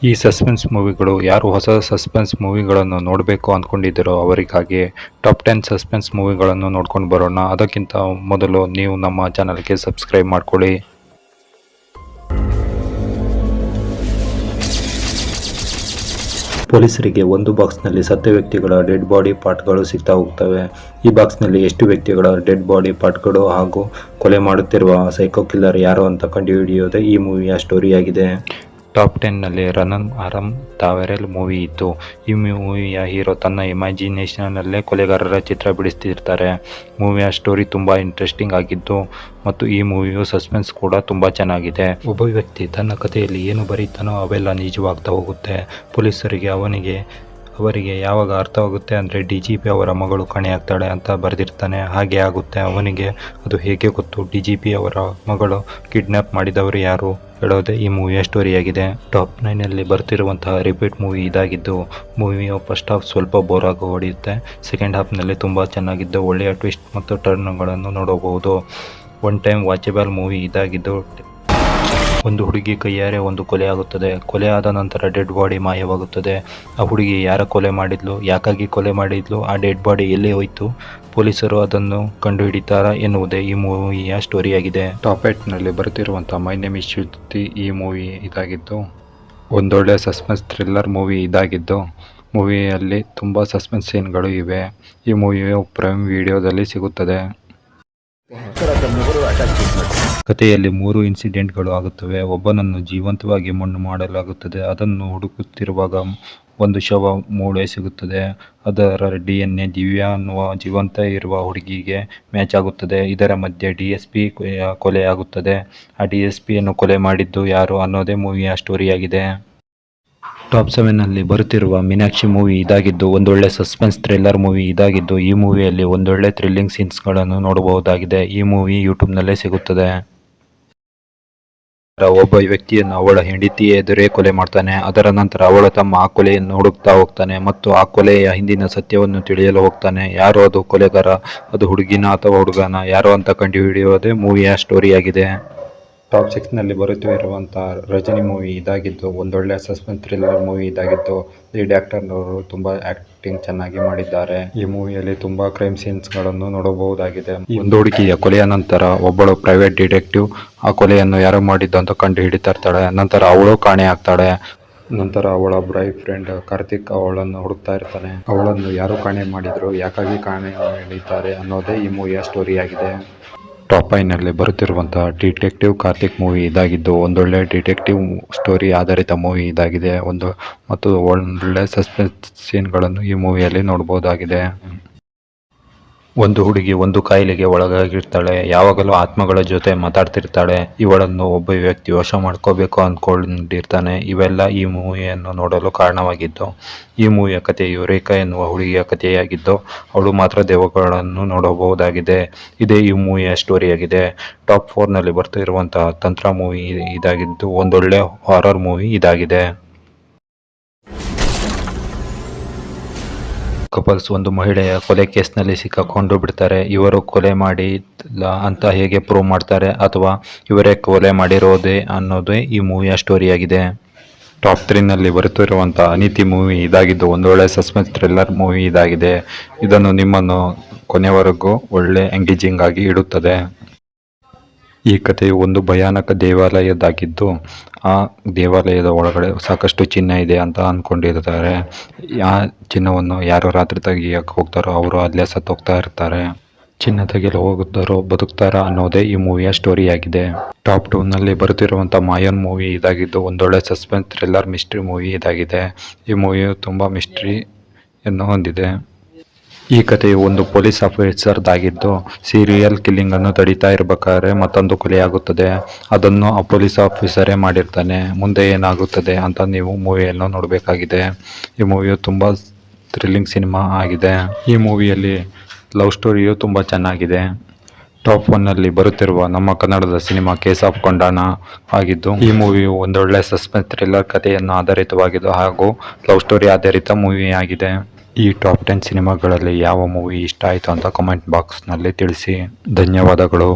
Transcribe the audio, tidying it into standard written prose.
ಈ ಸಸ್ಪೆನ್ಸ್ ಮೂವಿಗಳು ಯಾರು ಹೊಸ ಸಸ್ಪೆನ್ಸ್ ಮೂವಿಗಳನ್ನು ನೋಡಬೇಕು ಅಂದ್ಕೊಂಡಿದ್ದೀರೋ ಅವರಿಗಾಗಿ ಟಾಪ್ 10 ಸಸ್ಪೆನ್ಸ್ ಮೂವಿಗಳನ್ನು ನೋಡ್ಕೊಂಡು ಬರೋಣ. ಅದಕ್ಕಿಂತ ಮೊದಲು ನೀವು ನಮ್ಮ ಚಾನಲ್ಗೆ ಸಬ್ಸ್ಕ್ರೈಬ್ ಮಾಡ್ಕೊಳ್ಳಿ. ಪೊಲೀಸರಿಗೆ ಒಂದು ಬಾಕ್ಸ್ನಲ್ಲಿ ಸತ್ತ ವ್ಯಕ್ತಿಗಳ ಡೆಡ್ ಬಾಡಿ ಪಾರ್ಟ್ಗಳು ಸಿಗ್ತಾ ಹೋಗ್ತವೆ. ಈ ಬಾಕ್ಸ್ನಲ್ಲಿ ಎಷ್ಟು ವ್ಯಕ್ತಿಗಳ ಡೆಡ್ ಬಾಡಿ ಪಾರ್ಟ್ಗಳು ಹಾಗೂ ಕೊಲೆ ಮಾಡುತ್ತಿರುವ ಸೈಕೋ ಕಿಲ್ಲರ್ ಯಾರು ಅಂತ ಕಂಡುಹಿಡಿಯೋದೇ ಈ ಮೂವಿಯ ಸ್ಟೋರಿಯಾಗಿದೆ. ಟಾಪ್ 10ನಲ್ಲಿ ರನನ್ ಆರಂ ತಾವೆರೆಲ್ ಮೂವಿ ಇತ್ತು. ಈ ಮೂವಿಯ ಹೀರೋ ತನ್ನ ಇಮ್ಯಾಜಿನೇಷನ್ನಲ್ಲೇ ಕೊಲೆಗಾರರ ಚಿತ್ರ ಬಿಡಿಸ್ತಿರ್ತಾರೆ. ಮೂವಿಯ ಸ್ಟೋರಿ ತುಂಬ ಇಂಟ್ರೆಸ್ಟಿಂಗ್ ಆಗಿದ್ದು ಮತ್ತು ಈ ಮೂವಿಯು ಸಸ್ಪೆನ್ಸ್ ಕೂಡ ತುಂಬ ಚೆನ್ನಾಗಿದೆ. ಒಬ್ಬ ವ್ಯಕ್ತಿ ತನ್ನ ಕಥೆಯಲ್ಲಿ ಏನು ಬರೀತಾನೋ ಅವೆಲ್ಲ ನಿಜವಾಗ್ತಾ ಹೋಗುತ್ತೆ. ಪೊಲೀಸರಿಗೆ ಅವರಿಗೆ ಯಾವಾಗ ಅರ್ಥವಾಗುತ್ತೆ ಅಂದರೆ DGP ಅವರ ಮಗಳು ಕಾಣೆಯಾಗ್ತಾಳೆ ಅಂತ ಬರೆದಿರ್ತಾನೆ. ಹಾಗೆ ಆಗುತ್ತೆ. ಅವನಿಗೆ ಅದು ಹೇಗೆ ಗೊತ್ತು? DGP ಅವರ ಮಗಳು ಕಿಡ್ನ್ಯಾಪ್ ಮಾಡಿದವರು ಯಾರು ಹೇಳೋದೇ ಈ ಮೂವಿಯ ಸ್ಟೋರಿಯಾಗಿದೆ. ಟಾಪ್ 9ನಲ್ಲಿ ಬರ್ತಿರುವಂತಹ ರಿಪೀಟ್ ಮೂವಿ ಇದಾಗಿದ್ದು, ಮೂವಿಯ ಫಸ್ಟ್ ಹಾಫ್ ಸ್ವಲ್ಪ ಬೋರ್ ಆಗಿ ಹೊಡೆಯುತ್ತೆ. ಸೆಕೆಂಡ್ ಹಾಫ್ನಲ್ಲಿ ತುಂಬ ಚೆನ್ನಾಗಿದ್ದು ಒಳ್ಳೆಯ ಟ್ವಿಸ್ಟ್ ಮತ್ತು ಟರ್ನ್ಗಳನ್ನು ನೋಡಬಹುದು. ಒನ್ ಟೈಮ್ ವಾಚಬಲ್ ಮೂವಿ ಇದಾಗಿದ್ದು, ಒಂದು ಹುಡುಗಿ ಕೈಯಾರೆ ಒಂದು ಕೊಲೆ ಆಗುತ್ತದೆ. ಕೊಲೆ ಆದ ನಂತರ ಡೆಡ್ ಬಾಡಿ ಮಾಯವಾಗುತ್ತದೆ. ಆ ಹುಡುಗಿ ಯಾರ ಕೊಲೆ ಮಾಡಿದ್ಲು, ಯಾಕಾಗಿ ಕೊಲೆ ಮಾಡಿದ್ಲು, ಆ ಡೆಡ್ ಬಾಡಿ ಎಲ್ಲಿ ಹೋಯಿತು, ಪೊಲೀಸರು ಅದನ್ನು ಕಂಡುಹಿಡಿತಾರಾ ಎನ್ನುವುದೇ ಈ ಮೂವಿಯ ಸ್ಟೋರಿಯಾಗಿದೆ. ಟಾಪ್ 8ನಲ್ಲಿ ಬರ್ತಿರುವಂಥ ಮೈ ನೇಮ್ ಇಸ್ ಶ್ರುತಿ ಈ ಮೂವಿ ಇದಾಗಿದ್ದು, ಒಂದೊಳ್ಳೆ ಸಸ್ಪೆನ್ಸ್ ಥ್ರಿಲ್ಲರ್ ಮೂವಿ ಇದಾಗಿದ್ದು, ಮೂವಿಯಲ್ಲಿ ತುಂಬ ಸಸ್ಪೆನ್ಸ್ ಸೀನ್ಗಳು ಇವೆ. ಈ ಮೂವಿಯು ಪ್ರೈಮ್ ವಿಡಿಯೋದಲ್ಲಿ ಸಿಗುತ್ತದೆ. ಕಥೆಯಲ್ಲಿ 3 ಇನ್ಸಿಡೆಂಟ್ಗಳು ಆಗುತ್ತವೆ. ಒಬ್ಬನನ್ನು ಜೀವಂತವಾಗಿ ಮಣ್ಣು ಮಾಡಲಾಗುತ್ತದೆ. ಅದನ್ನು ಹುಡುಕುತ್ತಿರುವಾಗ ಒಂದು ಶವ ಮೂಳೆ ಸಿಗುತ್ತದೆ. ಅದರ DNA ದಿವ್ಯಾ ಅನ್ನುವ ಜೀವಂತ ಇರುವ ಹುಡುಗಿಗೆ ಮ್ಯಾಚ್ ಆಗುತ್ತದೆ. ಇದರ ಮಧ್ಯೆ DSP ಕೊಲೆ ಆಗುತ್ತದೆ. ಆ DSPಯನ್ನು ಕೊಲೆ ಮಾಡಿದ್ದು ಯಾರು ಅನ್ನೋದೇ ಮೂವಿಯ ಸ್ಟೋರಿಯಾಗಿದೆ. ಟಾಪ್ 7ನಲ್ಲಿ ಬರುತ್ತಿರುವ ಮೀನಾಕ್ಷಿ ಮೂವಿ ಇದಾಗಿದ್ದು, ಒಂದೊಳ್ಳೆ ಸಸ್ಪೆನ್ಸ್ ಥ್ರಿಲ್ಲರ್ ಮೂವಿ ಇದಾಗಿದ್ದು, ಈ ಮೂವಿಯಲ್ಲಿ ಒಂದೊಳ್ಳೆ ಥ್ರಿಲ್ಲಿಂಗ್ ಸೀನ್ಸ್ಗಳನ್ನು ನೋಡಬಹುದಾಗಿದೆ. ಈ ಮೂವಿ ಯೂಟ್ಯೂಬ್ನಲ್ಲೇ ಸಿಗುತ್ತದೆ. ಒಬ್ಬ ವ್ಯಕ್ತಿಯನ್ನು ಅವಳ ಹೆಂಡತಿ ಎದುರೇ ಕೊಲೆ ಮಾಡ್ತಾನೆ. ಅದರ ನಂತರ ಅವಳ ತಮ್ಮ ಆ ಕೊಲೆಯನ್ನು ಹುಡುಕ್ತಾ ಹೋಗ್ತಾನೆ ಮತ್ತು ಆ ಕೊಲೆಯ ಹಿಂದಿನ ಸತ್ಯವನ್ನು ತಿಳಿಯಲು ಹೋಗ್ತಾನೆ. ಯಾರು ಅದು ಕೊಲೆಗಾರ, ಅದು ಹುಡುಗಿನ ಅಥವಾ ಹುಡುಗನ, ಯಾರು ಅಂತ ಕಂಡುಹಿಡಿಯೋದೇ ಮೂವಿಯ ಸ್ಟೋರಿಯಾಗಿದೆ. ಟಾಪ್ 6ನಲ್ಲಿ ಬರುತ್ತಿರುವಂಥ ರಜನಿ ಮೂವಿ ಇದಾಗಿದ್ದು, ಒಂದೊಳ್ಳೆ ಸಸ್ಪೆನ್ಸ್ ಥ್ರಿಲ್ಲರ್ ಮೂವಿ ಇದಾಗಿದ್ದು, ಲೀಡ್ ಆ್ಯಕ್ಟರ್ನವರು ತುಂಬ ಆ್ಯಕ್ಟಿಂಗ್ ಚೆನ್ನಾಗಿ ಮಾಡಿದ್ದಾರೆ. ಈ ಮೂವಿಯಲ್ಲಿ ತುಂಬ ಕ್ರೈಮ್ ಸೀನ್ಸ್ಗಳನ್ನು ನೋಡಬಹುದಾಗಿದೆ. ಒಂದು ಹುಡುಗಿಯ ಕೊಲೆಯ ನಂತರ ಒಬ್ಬಳು ಪ್ರೈವೇಟ್ ಡಿಟೆಕ್ಟಿವ್ ಆ ಕೊಲೆಯನ್ನು ಯಾರು ಮಾಡಿದ್ದು ಅಂತ ಕಂಡು ಹಿಡಿತಾ ಇರ್ತಾಳೆ. ನಂತರ ಅವಳು ಕಾಣೆ ಆಗ್ತಾಳೆ. ನಂತರ ಅವಳ ಬಾಯ್ ಫ್ರೆಂಡ್ ಕಾರ್ತಿಕ್ ಅವಳನ್ನು ಹುಡುಕ್ತಾ ಇರ್ತಾನೆ. ಅವಳನ್ನು ಯಾರು ಕಾಣೆ ಮಾಡಿದ್ರು, ಯಾಕಾಗಿ ಕಾಣೆ ಮಾಡಿದ್ದಾರೆ ಅನ್ನೋದೇ ಈ ಮೂವಿಯ ಸ್ಟೋರಿಯಾಗಿದೆ. ಟಾಪ್ 5ನಲ್ಲಿ ಬರುತ್ತಿರುವಂತಹ ಡಿಟೆಕ್ಟಿವ್ ಕಾರ್ತಿಕ್ ಮೂವಿ ಇದಾಗಿದ್ದು, ಒಂದೊಳ್ಳೆ ಡಿಟೆಕ್ಟಿವ್ ಸ್ಟೋರಿ ಆಧಾರಿತ ಮೂವಿ ಇದಾಗಿದೆ. ಮತ್ತು ಒಳ್ಳೆ ಸಸ್ಪೆನ್ಸ್ ಸೀನ್ಗಳನ್ನು ಈ ಮೂವಿಯಲ್ಲಿ ನೋಡಬಹುದಾಗಿದೆ. ಒಂದು ಹುಡುಗಿ ಒಂದು ಕಾಯಿಲೆಗೆ ಒಳಗಾಗಿರ್ತಾಳೆ. ಯಾವಾಗಲೂ ಆತ್ಮಗಳ ಜೊತೆ ಮಾತಾಡ್ತಿರ್ತಾಳೆ. ಇವಳನ್ನು ಒಬ್ಬ ವ್ಯಕ್ತಿ ವಶ ಮಾಡ್ಕೋಬೇಕು ಅಂದ್ಕೊಂಡಿರ್ತಾನೆ. ಇವೆಲ್ಲ ಈ ಮೂವಿಯನ್ನು ನೋಡಲು ಕಾರಣವಾಗಿದ್ದು, ಈ ಮೂವಿಯ ಕಥೆಯು ರೇಖಾ ಎನ್ನುವ ಹುಡುಗಿಯ ಕಥೆಯಾಗಿದ್ದು, ಅವಳು ಮಾತ್ರ ದೆವ್ವಗಳನ್ನು ನೋಡಬಹುದಾಗಿದೆ. ಇದೇ ಈ ಮೂವಿಯ ಸ್ಟೋರಿಯಾಗಿದೆ. ಟಾಪ್ 4ನಲ್ಲಿ ಬರ್ತಿರುವಂತಹ ತಂತ್ರ ಮೂವಿ ಇದಾಗಿದ್ದು, ಒಂದೊಳ್ಳೆ ಹಾರರ್ ಮೂವಿ ಇದಾಗಿದೆ. ಕಪಲ್ಸ್ ಒಂದು ಮಹಿಳೆಯ ಕೊಲೆ ಕೇಸ್ನಲ್ಲಿ ಸಿಕ್ಕಾಕೊಂಡು ಬಿಡ್ತಾರೆ. ಇವರು ಕೊಲೆ ಮಾಡಿಲ್ಲ ಅಂತ ಹೇಗೆ ಪ್ರೂವ್ ಮಾಡ್ತಾರೆ, ಅಥವಾ ಇವರೇ ಕೊಲೆ ಮಾಡಿರೋದೇ ಅನ್ನೋದೇ ಈ ಮೂವಿಯ ಸ್ಟೋರಿಯಾಗಿದೆ. ಟಾಪ್ 3ನಲ್ಲಿ ಬರುತ್ತಿರುವಂಥ ಅನಿತಿ ಮೂವಿ ಇದಾಗಿದ್ದು, ಒಂದೊಳ್ಳೆ ಸಸ್ಪೆನ್ಸ್ ಥ್ರಿಲ್ಲರ್ ಮೂವಿ ಇದಾಗಿದೆ. ಇದನ್ನು ನಿಮ್ಮನ್ನು ಕೊನೆವರೆಗೂ ಒಳ್ಳೆ ಎಂಗೇಜಿಂಗ್ ಆಗಿ ಇಡುತ್ತದೆ. ಈ ಕಥೆಯು ಒಂದು ಭಯಾನಕ ದೇವಾಲಯದಾಗಿದ್ದು, ಆ ದೇವಾಲಯದ ಒಳಗಡೆ ಸಾಕಷ್ಟು ಚಿನ್ನ ಇದೆ ಅಂತ ಅಂದ್ಕೊಂಡಿರ್ತಾರೆ. ಆ ಚಿನ್ನವನ್ನು ಯಾರು ರಾತ್ರಿ ತೆಗಿಯಕ್ಕೆ ಹೋಗ್ತಾರೋ ಅವರು ಅಲ್ಲೇ ಸತ್ತೋಗ್ತಾ ಇರ್ತಾರೆ. ಚಿನ್ನ ತೆಗೆಯಲು ಹೋಗುತ್ತಾರೋ ಬದುಕ್ತಾರಾ ಅನ್ನೋದೇ ಈ ಮೂವಿಯ ಸ್ಟೋರಿಯಾಗಿದೆ. ಟಾಪ್ 2ನಲ್ಲಿ ಬರುತ್ತಿರುವಂಥ ಮಾಯನ್ ಮೂವಿ ಇದಾಗಿದ್ದು, ಒಂದೊಳ್ಳೆ ಸಸ್ಪೆನ್ಸ್ ಥ್ರಿಲ್ಲರ್ ಮಿಸ್ಟ್ರಿ ಮೂವಿ ಇದಾಗಿದೆ. ಈ ಮೂವಿಯು ತುಂಬ ಮಿಸ್ಟ್ರಿಯನ್ನು ಹೊಂದಿದೆ. ಈ ಕಥೆಯು ಒಂದು ಪೊಲೀಸ್ ಆಫೀಸರ್ದಾಗಿದ್ದು, ಸೀರಿಯಲ್ ಕಿಲ್ಲಿಂಗ್ ಅನ್ನು ತಡೀತಾ ಇರಬೇಕಾದ್ರೆ ಮತ್ತೊಂದು ಕೊಲೆಯಾಗುತ್ತದೆ. ಅದನ್ನು ಆ ಪೊಲೀಸ್ ಆಫೀಸರೇ ಮಾಡಿರ್ತಾನೆ. ಮುಂದೆ ಏನಾಗುತ್ತದೆ ಅಂತ ನೀವು ಮೂವಿಯನ್ನು ನೋಡಬೇಕಾಗಿದೆ. ಈ ಮೂವಿಯು ತುಂಬ ಥ್ರಿಲ್ಲಿಂಗ್ ಸಿನಿಮಾ ಆಗಿದೆ. ಈ ಮೂವಿಯಲ್ಲಿ ಲವ್ ಸ್ಟೋರಿಯು ತುಂಬ ಚೆನ್ನಾಗಿದೆ. ಟಾಪ್ 1ನಲ್ಲಿ ಬರುತ್ತಿರುವ ನಮ್ಮ ಕನ್ನಡದ ಸಿನಿಮಾ ಕೇಸ್ ಆಫ್ ಕೊಂಡಾಣ ಆಗಿದ್ದು, ಈ ಮೂವಿಯು ಒಂದೊಳ್ಳೆ ಸಸ್ಪೆನ್ಸ್ ಥ್ರಿಲ್ಲರ್ ಕಥೆಯನ್ನು ಆಧಾರಿತವಾಗಿದ್ದು ಹಾಗೂ ಲವ್ ಸ್ಟೋರಿ ಆಧಾರಿತ ಮೂವಿ ಆಗಿದೆ. ಈ ಟಾಪ್ 10 ಸಿನಿಮಾಗಳಲ್ಲಿ ಯಾವ ಮೂವಿ ಇಷ್ಟ ಆಯಿತು ಅಂತ ಕಮೆಂಟ್ ಬಾಕ್ಸ್ನಲ್ಲಿ ತಿಳಿಸಿ. ಧನ್ಯವಾದಗಳು.